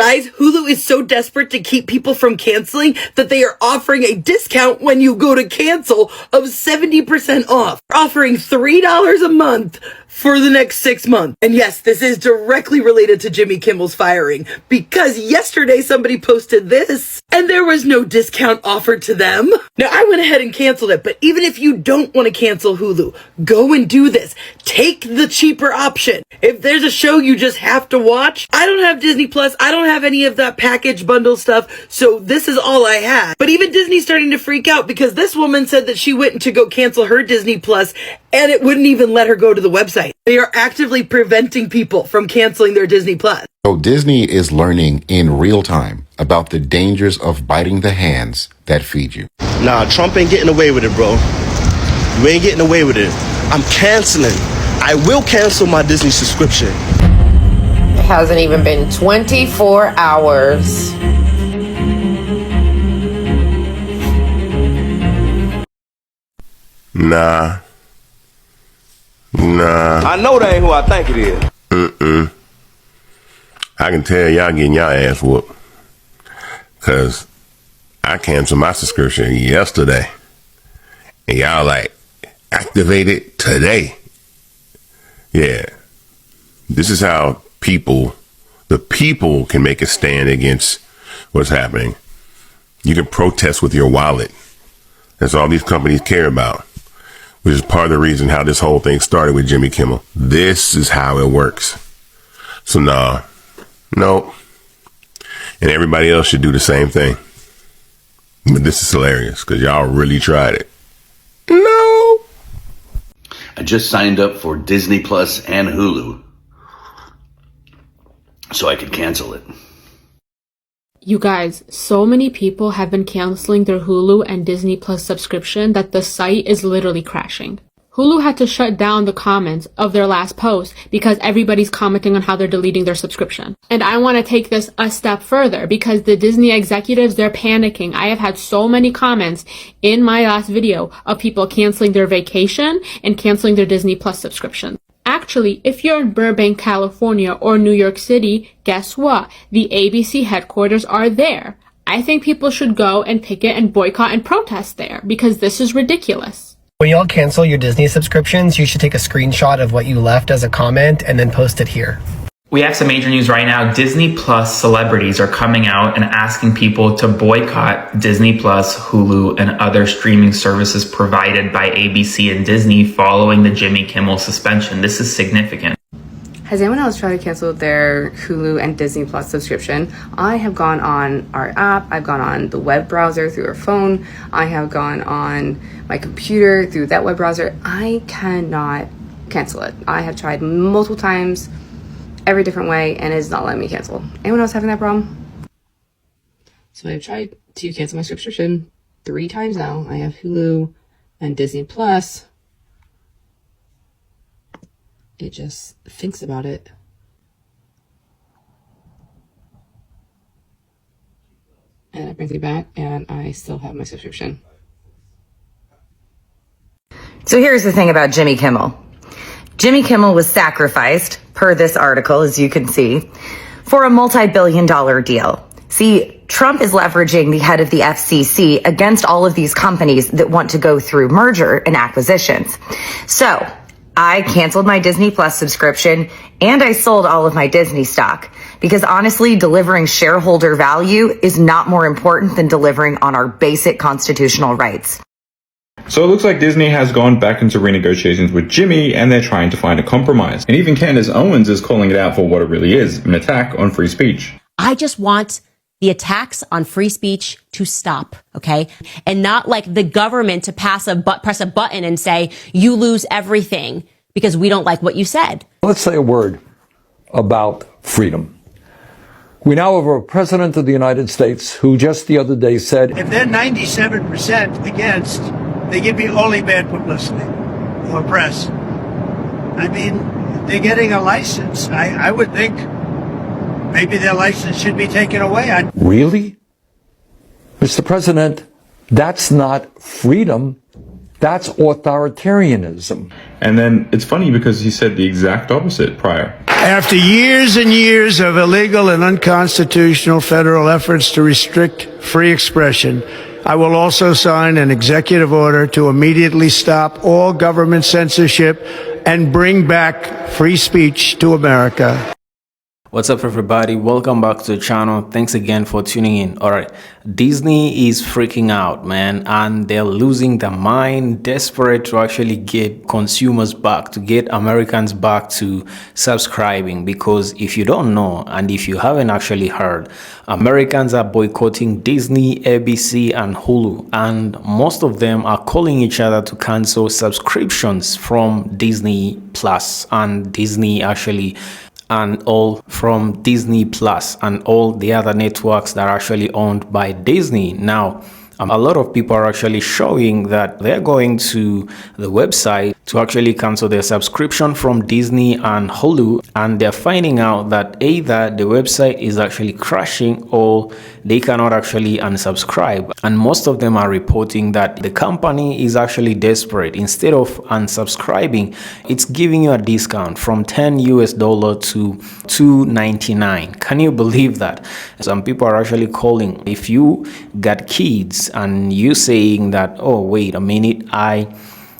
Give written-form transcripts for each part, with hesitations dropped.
Guys, Hulu is so desperate to keep people from canceling that they are offering a discount when you go to cancel of 70% off. They're offering $3 a month for the next 6 months. And yes, this is directly related to Jimmy Kimmel's firing, because yesterday somebody posted this and there was no discount offered to them. Now, I went ahead and canceled it, but even if you don't want to cancel Hulu, go and do this. Take the cheaper option. If there's a show you just have to watch, I don't have Disney Plus. I don't have any of that package bundle stuff, so this is all I have. But even Disney's starting to freak out because this woman said that she went to go cancel her Disney Plus and it wouldn't even let her go to the website. They are actively preventing people from canceling their Disney Plus. So Disney is learning in real time about the dangers of biting the hands that feed you. Nah, Trump ain't getting away with it, bro. You ain't getting away with it. I'm canceling. I will cancel my Disney subscription. It hasn't even been 24 hours. Nah. I know that ain't who I think it is. I can tell y'all getting y'all ass whooped. Cause I canceled my subscription yesterday. And y'all like, activated today. Yeah. This is how the people can make a stand against what's happening. You can protest with your wallet. That's all these companies care about. Which is part of the reason how this whole thing started with Jimmy Kimmel. This is how it works. So no. And everybody else should do the same thing. But this is hilarious because y'all really tried it. No. I just signed up for Disney Plus and Hulu so I could cancel it. You guys, so many people have been canceling their Hulu and Disney Plus subscription that the site is literally crashing. Hulu had to shut down the comments of their last post because everybody's commenting on how they're deleting their subscription. And I want to take this a step further because the Disney executives, they're panicking. I have had so many comments in my last video of people canceling their vacation and canceling their Disney Plus subscription. Actually, if you're in Burbank, California or New York City, guess what? The ABC headquarters are there. I think people should go and picket and boycott and protest there because this is ridiculous. When y'all cancel your Disney subscriptions, you should take a screenshot of what you left as a comment and then post it here. We have some major news right now. Disney Plus celebrities are coming out and asking people to boycott Disney Plus, Hulu, and other streaming services provided by ABC and Disney following the Jimmy Kimmel suspension. This is significant. Has anyone else tried to cancel their Hulu and Disney Plus subscription? I have gone on our app, I've gone on the web browser through our phone, I have gone on my computer through that web browser. I cannot cancel it. I have tried multiple times, every different way, and it's not letting me cancel. Anyone else having that problem? So I've tried to cancel my subscription 3 times now. I have Hulu and Disney Plus. It just thinks about it. And it brings me back, and I still have my subscription. So here's the thing about Jimmy Kimmel. Jimmy Kimmel was sacrificed, per this article, as you can see, for a multi-billion-dollar deal. See, Trump is leveraging the head of the FCC against all of these companies that want to go through merger and acquisitions. So I canceled my Disney Plus subscription and I sold all of my Disney stock because honestly, delivering shareholder value is not more important than delivering on our basic constitutional rights. So it looks like Disney has gone back into renegotiations with Jimmy and they're trying to find a compromise. And even Candace Owens is calling it out for what it really is, an attack on free speech. I just want the attacks on free speech to stop, okay? And not like the government to press a button and say, you lose everything because we don't like what you said. Let's say a word about freedom. We now have a president of the United States who just the other day said, if they're 97% against, they give me only bad publicity or press. I mean, they're getting a license. I would think maybe their license should be taken away. Really? Mr. President, that's not freedom. That's authoritarianism. And then it's funny because he said the exact opposite prior. After years and years of illegal and unconstitutional federal efforts to restrict free expression, I will also sign an executive order to immediately stop all government censorship and bring back free speech to America. What's up, everybody? Welcome back to the channel. Thanks again for tuning in. All right, Disney is freaking out, man, and they're losing their mind, desperate to actually get consumers back, to get Americans back to subscribing. Because if you don't know, and if you haven't actually heard, Americans are boycotting Disney, ABC, and Hulu, and most of them are calling each other to cancel subscriptions from Disney Plus and Disney and all from Disney Plus and all the other networks that are actually owned by Disney. Now, a lot of people are actually showing that they're going to the website to actually cancel their subscription from Disney and Hulu, and they're finding out that either the website is actually crashing or they cannot actually unsubscribe. And most of them are reporting that the company is actually desperate. Instead of unsubscribing, it's giving you a discount from $10 to $2.99. Can you believe that? Some people are actually calling, if you got kids and you saying that, oh, wait a minute, I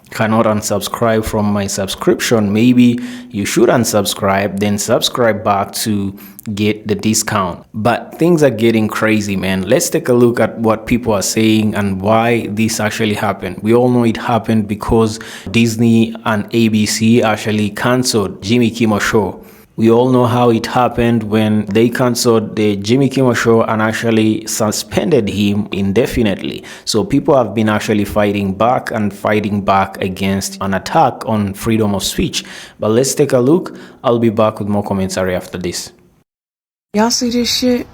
cannot unsubscribe from my subscription, maybe you should unsubscribe, then subscribe back to get the discount. But things are getting crazy, man. Let's take a look at what people are saying and why this actually happened. We all know it happened because Disney and ABC actually canceled Jimmy Kimmel show. We all know how it happened when they canceled the Jimmy Kimmel show and actually suspended him indefinitely. So people have been actually fighting back against an attack on freedom of speech. But let's take a look. I'll be back with more commentary after this. Y'all see this shit?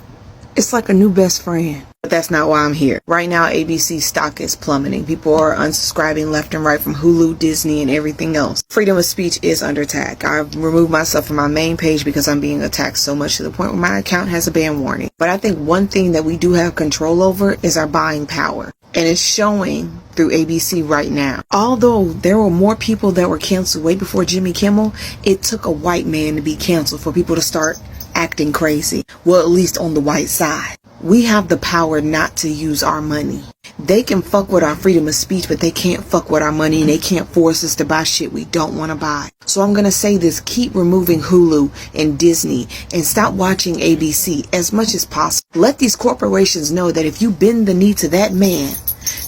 It's like a new best friend. But that's not why I'm here. Right now, ABC stock is plummeting. People are unsubscribing left and right from Hulu, Disney, and everything else. Freedom of speech is under attack. I've removed myself from my main page because I'm being attacked so much to the point where my account has a ban warning. But I think one thing that we do have control over is our buying power. And it's showing through ABC right now. Although there were more people that were canceled way before Jimmy Kimmel, it took a white man to be canceled for people to start acting crazy. Well, at least on the white side. We have the power not to use our money. They can fuck with our freedom of speech, but they can't fuck with our money, and they can't force us to buy shit we don't want to buy. So I'm going to say this, keep removing Hulu and Disney and stop watching ABC as much as possible. Let these corporations know that if you bend the knee to that man,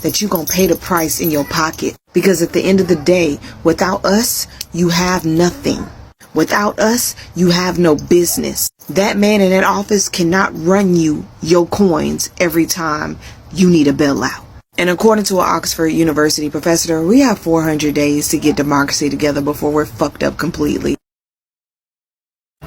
that you're going to pay the price in your pocket. Because at the end of the day, without us, you have nothing. Without us, you have no business. That man in that office cannot run you your coins every time you need a bailout. And according to an Oxford University professor, we have 400 days to get democracy together before we're fucked up completely.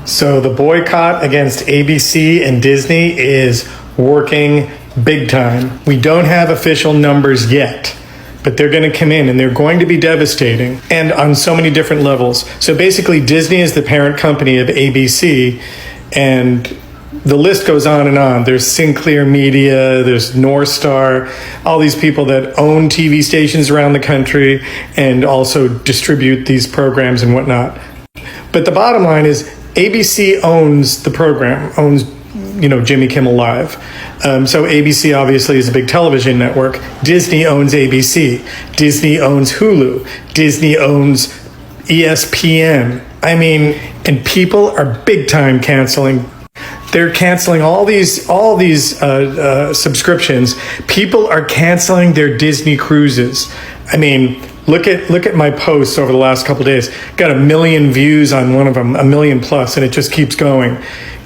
So the boycott against ABC and Disney is working big time. We don't have official numbers yet, but they're going to come in and they're going to be devastating, and on so many different levels. So basically, Disney is the parent company of ABC, and the list goes on and on. There's Sinclair Media, there's North Star, all these people that own TV stations around the country and also distribute these programs and whatnot. But the bottom line is ABC owns the program, owns Jimmy Kimmel Live. So ABC obviously is a big television network. Disney owns ABC. Disney owns Hulu. Disney owns ESPN. I mean, and people are big time canceling. They're canceling all these subscriptions. People are canceling their Disney cruises. I mean, look at my posts over the last couple of days. Got 1 million views on one of them, 1 million plus, and it just keeps going.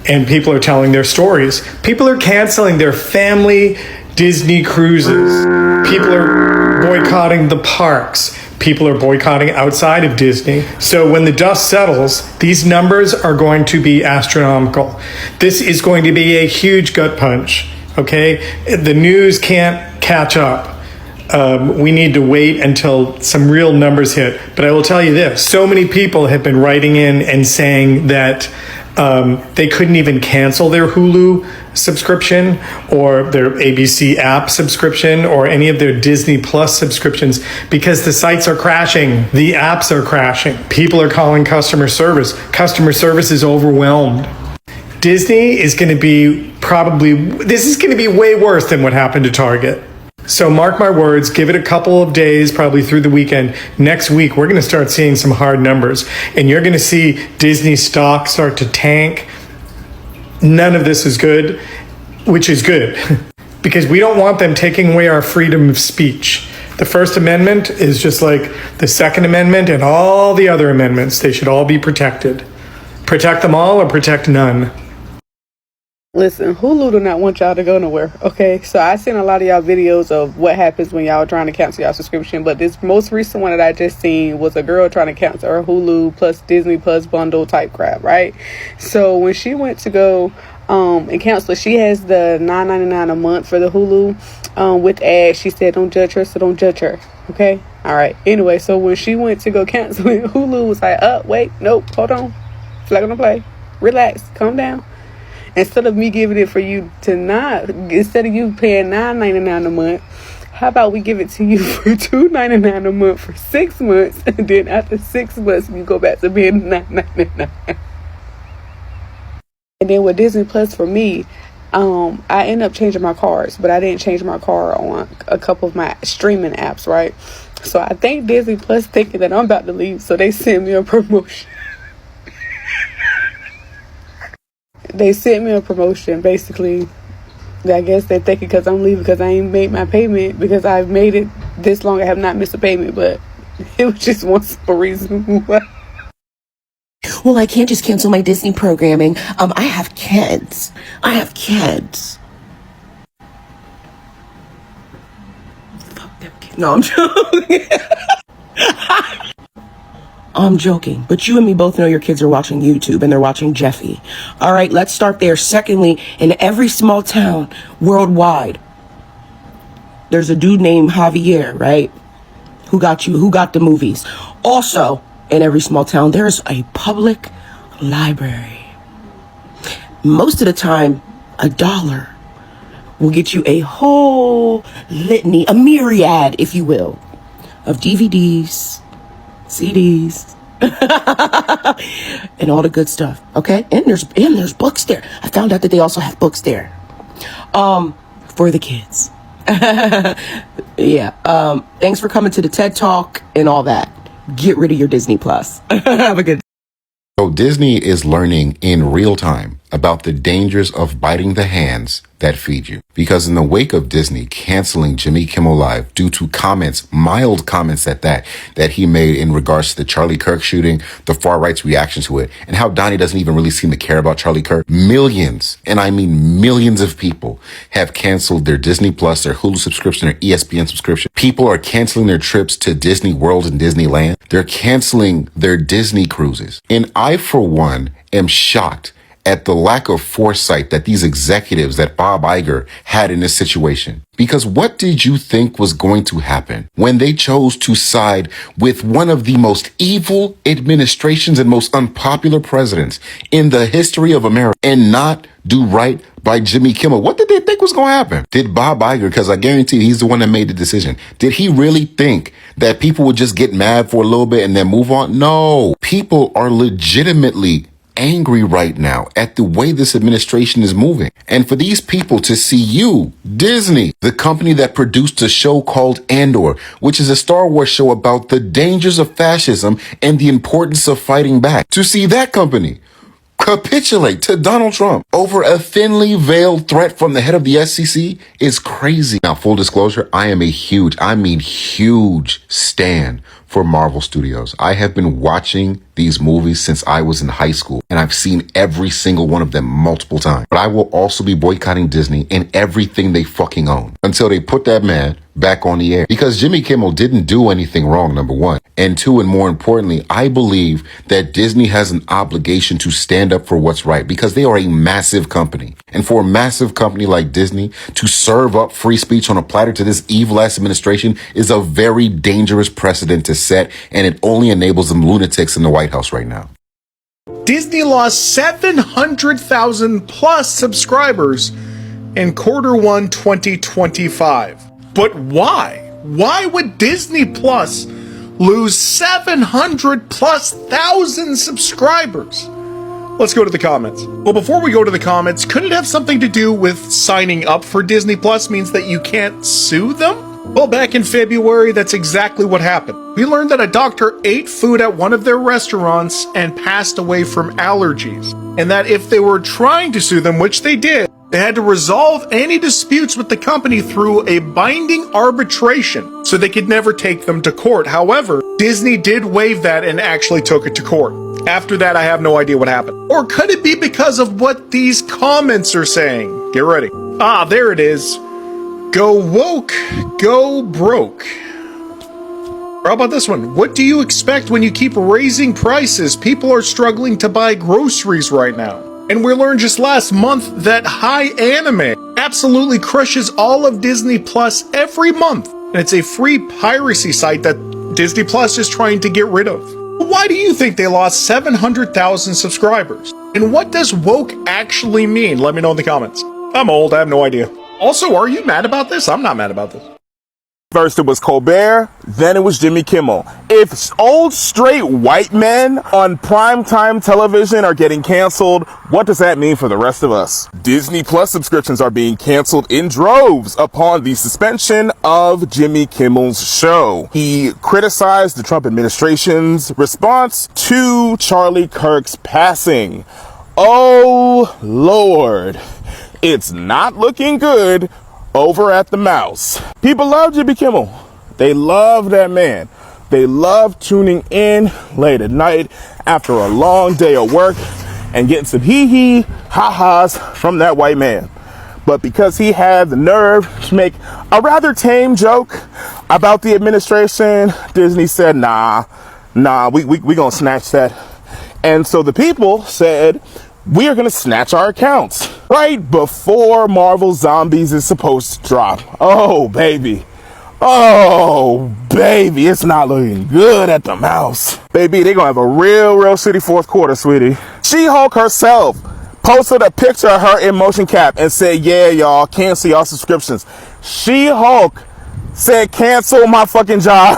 And people are telling their stories. People are canceling their family Disney cruises. People are boycotting the parks. People are boycotting outside of Disney. So when the dust settles, these numbers are going to be astronomical. This is going to be a huge gut punch, okay? The news can't catch up. We need to wait until some real numbers hit. But I will tell you this, so many people have been writing in and saying that They couldn't even cancel their Hulu subscription or their ABC app subscription or any of their Disney Plus subscriptions because the sites are crashing. The apps are crashing. People are calling customer service. Customer service is overwhelmed. Disney is going to be this is going to be way worse than what happened to Target. So mark my words, give it a couple of days, probably through the weekend. Next week, we're going to start seeing some hard numbers. And you're going to see Disney stock start to tank. None of this is good, which is good. Because we don't want them taking away our freedom of speech. The First Amendment is just like the Second Amendment and all the other amendments. They should all be protected. Protect them all or protect none. Listen, Hulu do not want y'all to go nowhere, okay? So I seen a lot of y'all videos of what happens when y'all are trying to cancel y'all subscription, but this most recent one that I just seen was a girl trying to cancel her Hulu plus Disney Plus bundle type crap, right? So when she went to go and cancel it, she has the $9.99 a month for the Hulu with ads. She said, don't judge her, so don't judge her, okay? All right. Anyway, so when she went to go cancel it, Hulu was like, wait, nope, hold on. Flag on the play. Relax, calm down. Instead of me giving it for you instead of you paying $9.99 a month, how about we give it to you for $2.99 a month for 6 months, and then after 6 months you go back to paying $9.99. And then with Disney Plus for me, I ended up changing my cards, but I didn't change my card on a couple of my streaming apps, right? So I think Disney Plus thinking that I'm about to leave, so they sent me a promotion. They sent me a promotion, basically. I guess they're thinking because I'm leaving because I ain't made my payment, because I've made it this long, I have not missed a payment, but it was just one simple reason. Well, I can't just cancel my Disney programming. I have kids. Fuck them kids. No, I'm joking. I'm joking, but you and me both know your kids are watching YouTube and they're watching Jeffy. All right, let's start there. Secondly, in every small town worldwide, there's a dude named Javier, right? Who got the movies. Also, in every small town, there's a public library. Most of the time, $1 will get you a whole litany, a myriad, if you will, of DVDs, CDs, and all the good stuff. Okay, and there's books there. I found out that they also have books there, for the kids. Yeah. Thanks for coming to the TED Talk and all that. Get rid of your Disney Plus. Have a good day. So Disney is learning in real time about the dangers of biting the hands that feed you. Because in the wake of Disney canceling Jimmy Kimmel Live due to comments, mild comments at that he made in regards to the Charlie Kirk shooting, the far right's reaction to it, and how Donnie doesn't even really seem to care about Charlie Kirk, millions, and I mean millions of people have canceled their Disney Plus, their Hulu subscription, their ESPN subscription. People are canceling their trips to Disney World and Disneyland. They're canceling their Disney cruises. And I, for one, am shocked at the lack of foresight that these executives, that Bob Iger had in this situation. Because what did you think was going to happen when they chose to side with one of the most evil administrations and most unpopular presidents in the history of America and not do right by Jimmy Kimmel? What did they think was going to happen? Did Bob Iger, because I guarantee he's the one that made the decision, did he really think that people would just get mad for a little bit and then move on? No, people are legitimately angry right now at the way this administration is moving. And for these people to see you, Disney, the company that produced a show called Andor, which is a Star Wars show about the dangers of fascism and the importance of fighting back, to see that company capitulate to Donald Trump over a thinly veiled threat from the head of the SEC is crazy. Now, full disclosure, I am a huge stan for Marvel Studios. I have been watching these movies since I was in high school, and I've seen every single one of them multiple times. But I will also be boycotting Disney and everything they fucking own until they put that man back on the air. Because Jimmy Kimmel didn't do anything wrong, number one. And two, and more importantly, I believe that Disney has an obligation to stand up for what's right, because they are a massive company. And for a massive company like Disney to serve up free speech on a platter to this evil-ass administration is a very dangerous precedent to set, and it only enables them lunatics in the White House right now. Disney lost 700,000 plus subscribers in Q1 2025. But why? Why would Disney Plus lose 700 plus thousand subscribers? Let's go to the comments. Well, before we go to the comments, could it have something to do with signing up for Disney Plus means that you can't sue them? Well, back in February, that's exactly what happened. We learned that a doctor ate food at one of their restaurants and passed away from allergies, and that if they were trying to sue them, which they did, they had to resolve any disputes with the company through a binding arbitration, so they could never take them to court. However, Disney did waive that and actually took it to court. After that, I have no idea what happened. Or could it be because of what these comments are saying? Get ready. Ah, there it is. Go woke, go broke. How about this one? What do you expect when you keep raising prices? People are struggling to buy groceries right now. And we learned just last month that High Anime absolutely crushes all of Disney Plus every month. And it's a free piracy site that Disney Plus is trying to get rid of. Why do you think they lost 700,000 subscribers? And what does woke actually mean? Let me know in the comments. I'm old, I have no idea. Also, are you mad about this? I'm not mad about this. First it was Colbert, then it was Jimmy Kimmel. If old straight white men on primetime television are getting canceled, what does that mean for the rest of us? Disney Plus subscriptions are being canceled in droves upon the suspension of Jimmy Kimmel's show. He criticized the Trump administration's response to Charlie Kirk's passing. Oh, Lord. It's not looking good over at the Mouse. People love Jimmy Kimmel. They love that man. They love tuning in late at night after a long day of work and getting some hee-hee, ha-has from that white man. But because he had the nerve to make a rather tame joke about the administration, Disney said, nah, we gonna snatch that. And so the people said, we are going to snatch our accounts right before Marvel Zombies is supposed to drop. Oh, baby. Oh, baby. It's not looking good at the Mouse. Baby, they're going to have a real shitty fourth quarter, sweetie. She-Hulk herself posted a picture of her in motion cap and said, yeah, y'all, cancel y'all subscriptions. She-Hulk said, cancel my fucking job.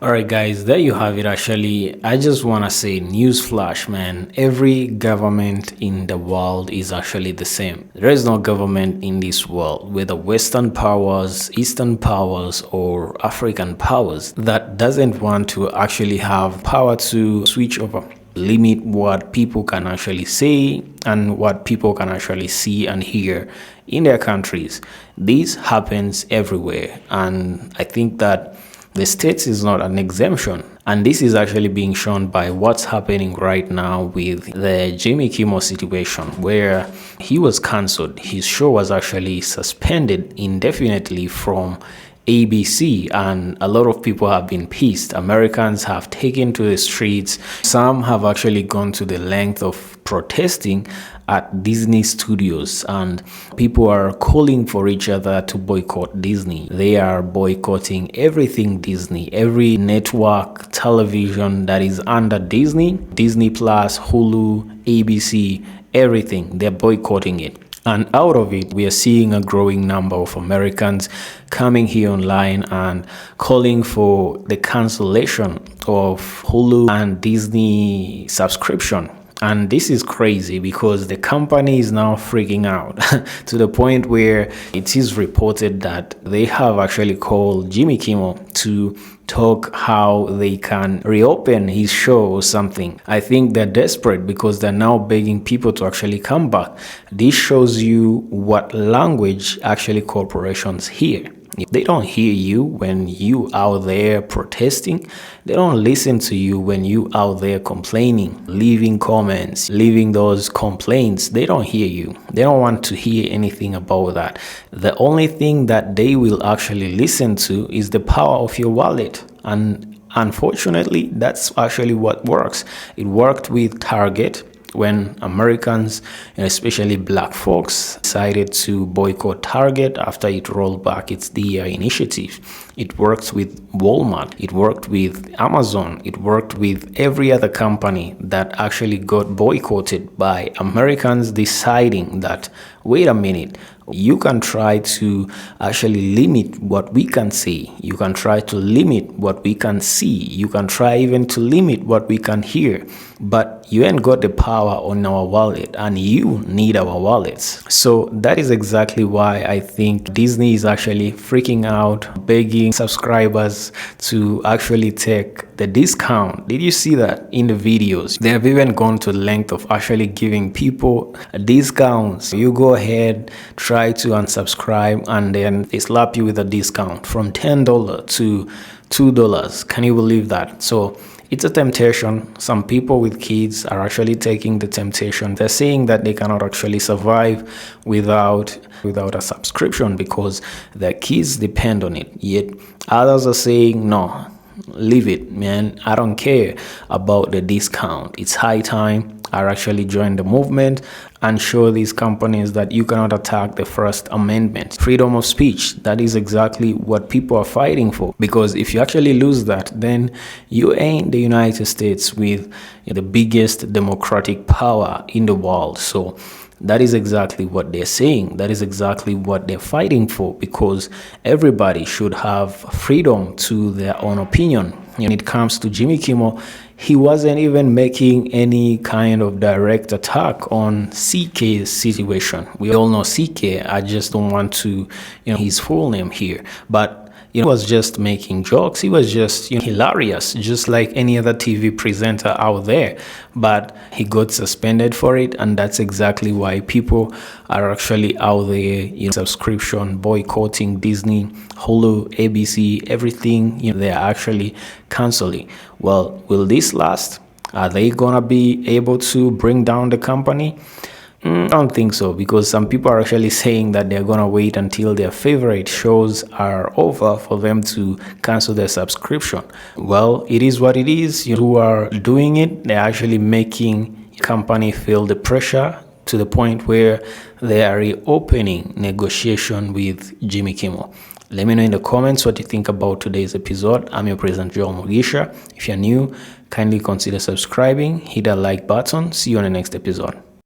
Alright guys, there you have it. Actually, I just want to say newsflash, man. Every government in the world is actually the same. There is no government in this world, whether Western powers, Eastern powers, or African powers, that doesn't want to actually have power to switch over, limit what people can actually say and what people can actually see and hear in their countries. This happens everywhere, and I think that the States is not an exemption. And this is actually being shown by what's happening right now with the Jimmy Kimmel situation, where he was cancelled. His show was actually suspended indefinitely from ABC, and a lot of people have been pissed. Americans have taken to the streets. Some have actually gone to the length of protesting at Disney studios, and people are calling for each other to boycott Disney. They are boycotting everything Disney, every network television that is under Disney, Disney Plus, Hulu, ABC, everything. They're boycotting it. And out of it, we are seeing a growing number of Americans coming here online and calling for the cancellation of Hulu and Disney subscription. And this is crazy because the company is now freaking out to the point where it is reported that they have actually called Jimmy Kimmel to talk how they can reopen his show or something. I think they're desperate because they're now begging people to actually come back. This shows you what language actually corporations hear. They don't hear you when you out there protesting. They don't listen to you when you out there complaining, leaving comments, leaving those complaints. They don't hear you. They don't want to hear anything about that. The only thing that they will actually listen to is the power of your wallet. And unfortunately, that's actually what works. It worked with Target. when Americans, especially black folks, decided to boycott Target after it rolled back its DEI initiative. It worked with Walmart, it worked with Amazon, it worked with every other company that actually got boycotted by Americans deciding that, wait a minute, you can try to actually limit what we can see. You can try to limit what we can see. You can try even to limit what we can hear. But you ain't got the power on our wallet, and you need our wallets. So that is exactly why I think Disney is actually freaking out, begging subscribers to actually take the discount. Did you see that in the videos? They have even gone to the length of actually giving people discounts. You go ahead, try to unsubscribe, and then they slap you with a discount from $10 to $2. Can you believe that? So it's a temptation. Some people with kids are actually taking the temptation. They're saying that they cannot actually survive without a subscription because their kids depend on it. Yet others are saying, no, leave it, man. I don't care about the discount. It's high time I actually join the movement and show these companies that you cannot attack the First Amendment. Freedom of speech, that is exactly what people are fighting for. Because if you actually lose that, then you ain't the United States with the biggest democratic power in the world. So that is exactly what they're saying. That is exactly what they're fighting for, because everybody should have freedom to their own opinion. When it comes to Jimmy Kimmel, he wasn't even making any kind of direct attack on CK's situation. We all know CK. I just don't want to, his full name here. But he was just making jokes. He was just hilarious, just like any other TV presenter out there. But he got suspended for it, and that's exactly why people are actually out there, subscription, boycotting Disney, Hulu, ABC, everything. They're actually canceling. Well, will this last? Are they gonna be able to bring down the company? I don't think so, because some people are actually saying that they're gonna wait until their favorite shows are over for them to cancel their subscription. Well, it is what it is. Who are doing it, they're actually making the company feel the pressure to the point where they are reopening negotiation with Jimmy Kimmel. Let me know in the comments what you think about today's episode. I'm your presenter, Joel Mugisha. If you're new, kindly consider subscribing, hit that like button. See you on the next episode.